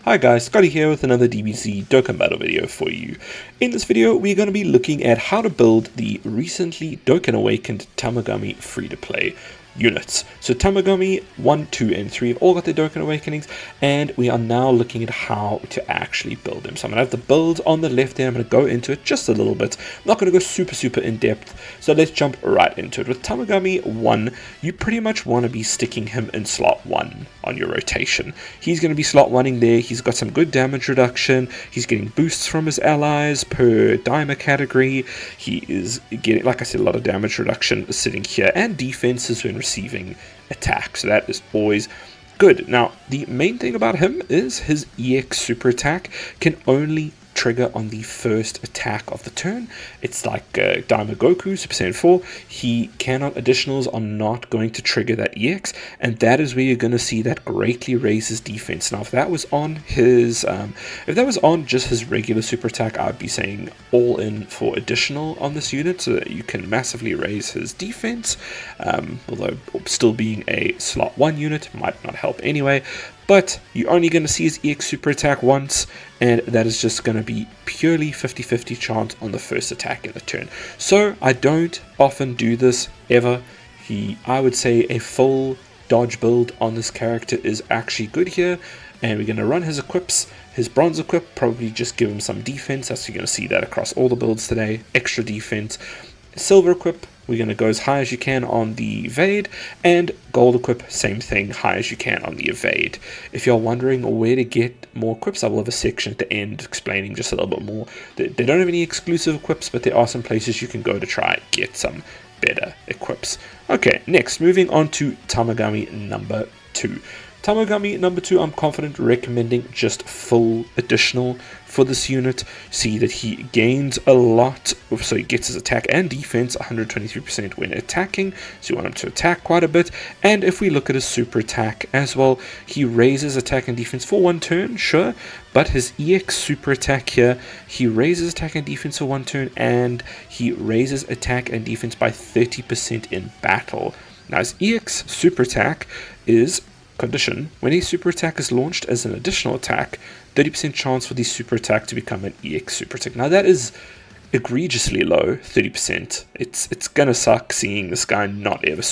Hi guys, Scotty here with another DBZ Dokkan Battle video for you. In this video, we're going to be looking at how to build the recently Dokkan Awakened Tamagami free-to-play units. So Tamagami 1, 2, and 3 have all got their Dokkan Awakenings, and we are now looking at how to actually build them. So I'm going to have the build on the left there. I'm going to go into it just a little bit. I'm not going to go super in depth, so let's jump right into it. With Tamagami 1, you pretty much want to be sticking him in slot 1 on your rotation. He's going to be slot 1ing there. He's got some good damage reduction. He's getting boosts from his allies per Dimer category. He is getting, like I said, a lot of damage reduction sitting here, and defenses when receiving attack. So that is always good. Now, the main thing about him is his EX super attack can only trigger on the first attack of the turn. It's like Daima Goku, Super Saiyan 4. He cannot, additionals are not going to trigger that EX, and that is where you're going to see that greatly raises defense. Now, if that was on his, if that was on just his regular super attack, I'd be saying all in for additional on this unit so that you can massively raise his defense, although still being a slot 1 unit might not help anyway. But you're only going to see his EX super attack once, and that is just going to be purely 50-50 chance on the first attack in the turn. So I don't often do this ever. I would say a full dodge build on this character is actually good here, and we're going to run his equips. His bronze equip, probably just give him some defense. That's you're going to see that across all the builds today. Extra defense. Silver equip, we're going to go as high as you can on the evade, and gold equip, same thing, high as you can on the evade. If you're wondering where to get more equips, I will have a section at the end explaining just a little bit more. They don't have any exclusive equips, but there are some places you can go to try and get some better equips. Okay, next, moving on to Tamagami number 2. Tamagami number 2, I'm confident recommending just full additional for this unit. See that he gains a lot, so he gets his attack and defense 123% when attacking, so you want him to attack quite a bit. And if we look at his super attack as well, he raises attack and defense for 1 turn, sure, but his EX super attack here, he raises attack and defense for 1 turn, and he raises attack and defense by 30% in battle. Now his EX super attack is condition: when a super attack is launched as an additional attack, 30% chance for the super attack to become an EX super attack. Now that is egregiously low, 30%. It's gonna suck seeing this guy not ever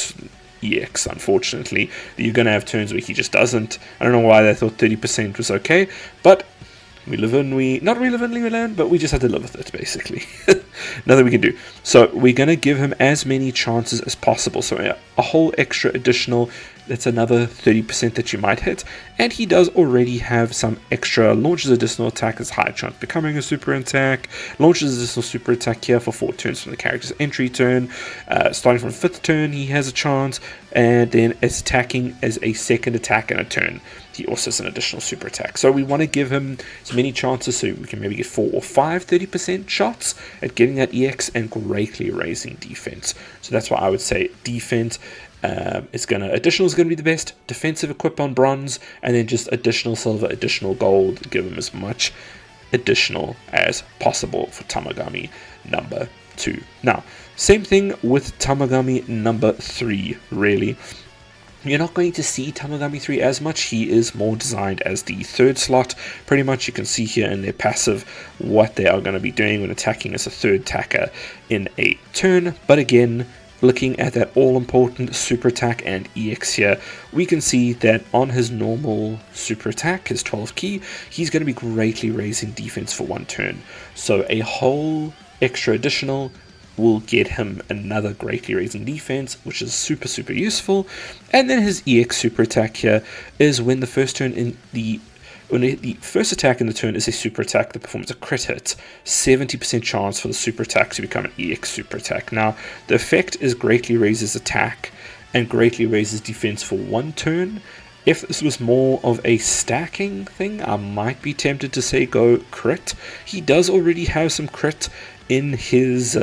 EX, unfortunately. You're gonna have turns where he just doesn't. I don't know why they thought 30% was okay, but we live in, not we live in, we learn, but we just have to live with it, basically. Nothing we can do. So we're going to give him as many chances as possible. So a whole extra additional, that's another 30% that you might hit. And he does already have some extra launches additional attack as high chance becoming a super attack. Launches additional super attack here for 4 turns from the character's entry turn. Starting from 5th turn, he has a chance. And then it's attacking as a second attack in a turn. He also has an additional super attack. So we want to give him as many chances so we can maybe get 4 or 5 30% shots at getting that EX and greatly raising defense. So that's why I would say defense additional is going to be the best. Defensive equip on bronze, and then just additional silver, additional gold. Give him as much additional as possible for Tamagami number 2. Now, same thing with Tamagami number 3, really. You're not going to see Tamagami 3 as much. He is more designed as the 3rd slot. Pretty much you can see here in their passive what they are going to be doing when attacking as a 3rd attacker in a turn. But again, looking at that all-important super attack and EX here, we can see that on his normal super attack, his 12 key, he's going to be greatly raising defense for 1 turn. So a whole extra additional will get him another greatly raising defense, which is super useful. And then his EX super attack here is when the first turn in the first attack in the turn is a super attack that performs a crit hit, 70% chance for the super attack to become an EX super attack. Now the effect is greatly raises attack and greatly raises defense for 1 turn. If this was more of a stacking thing, I might be tempted to say go crit. He does already have some crit in his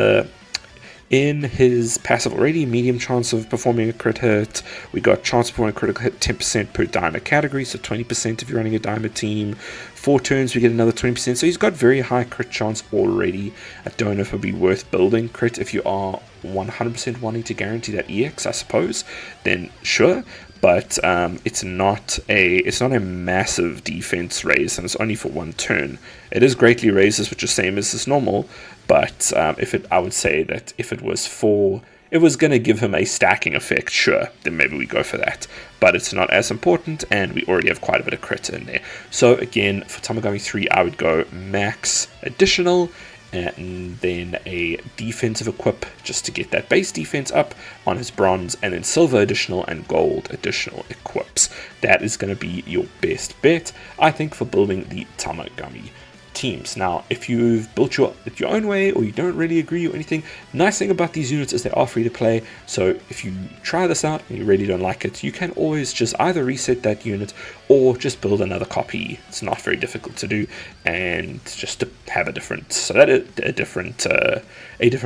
passive already. Medium chance of performing a crit hit. We got chance of performing a critical hit 10% per Dimer category, so 20% if you're running a Dimer team. 4 turns we get another 20%, so he's got very high crit chance already. I don't know if it would be worth building crit if you are 100% wanting to guarantee that EX, I suppose, then sure. But it's not a massive defense raise, and it's only for one turn. It is greatly raises, which is same as this normal. But I would say that if it was going to give him a stacking effect, sure, then maybe we go for that. But it's not as important, and we already have quite a bit of crit in there. So again, for Tamagami 3, I would go max additional, and then a defensive equip just to get that base defense up on his bronze, and then silver additional and gold additional equips. That is going to be your best bet, I think, for building the Tamagami teams. Now, if you've built your own way, or you don't really agree or anything, nice thing about these units is they are free to play. So if you try this out and you really don't like it, you can always just either reset that unit or just build another copy. It's not very difficult to do, and just to have a different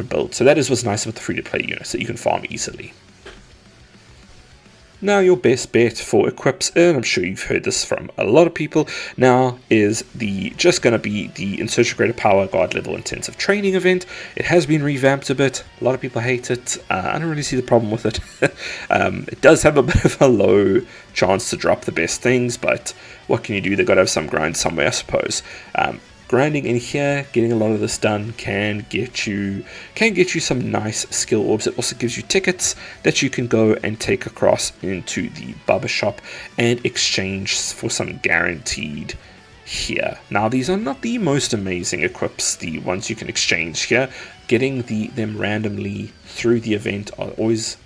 build. So that is what's nice about the free to play units, that you can farm easily. Now, your best bet for equips, and I'm sure you've heard this from a lot of people now, is just going to be the In Search of Greater Power God Level Intensive Training event. It has been revamped a bit. A lot of people hate it. I don't really see the problem with it. It does have a bit of a low chance to drop the best things, but what can you do? They've got to have some grind somewhere, I suppose. Grinding in here, getting a lot of this done can get you some nice skill orbs. It also gives you tickets that you can go and take across into the barber shop and exchange for some guaranteed here. Now, these are not the most amazing equips, the ones you can exchange here. Getting them randomly through the event are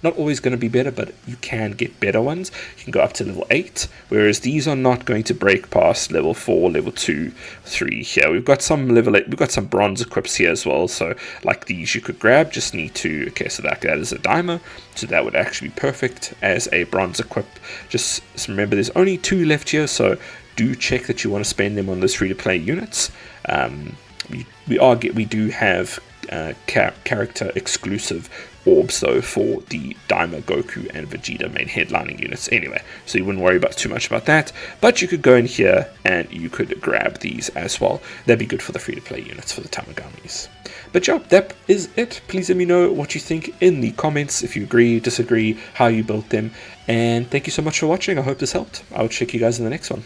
not always going to be better, but you can get better ones. You can go up to level 8, whereas these are not going to break past level 4, level 2, 3 here. We've got some level 8, we've got some bronze equips here as well, so like these you could grab, just need to, okay, so that is a dimer, so that would actually be perfect as a bronze equip. Just remember there's only 2 left here, so do check that you want to spend them on those free-to-play units. We do have character exclusive orbs though for the Daima, Goku and Vegeta main headlining units anyway, so you wouldn't worry too much about that. But you could go in here and you could grab these as well. That'd be good for the free-to-play units for the Tamagamis. But yeah, that is it. Please let me know what you think in the comments, if you agree, disagree, how you built them, and thank you so much for watching. I hope this helped. I'll check you guys in the next one.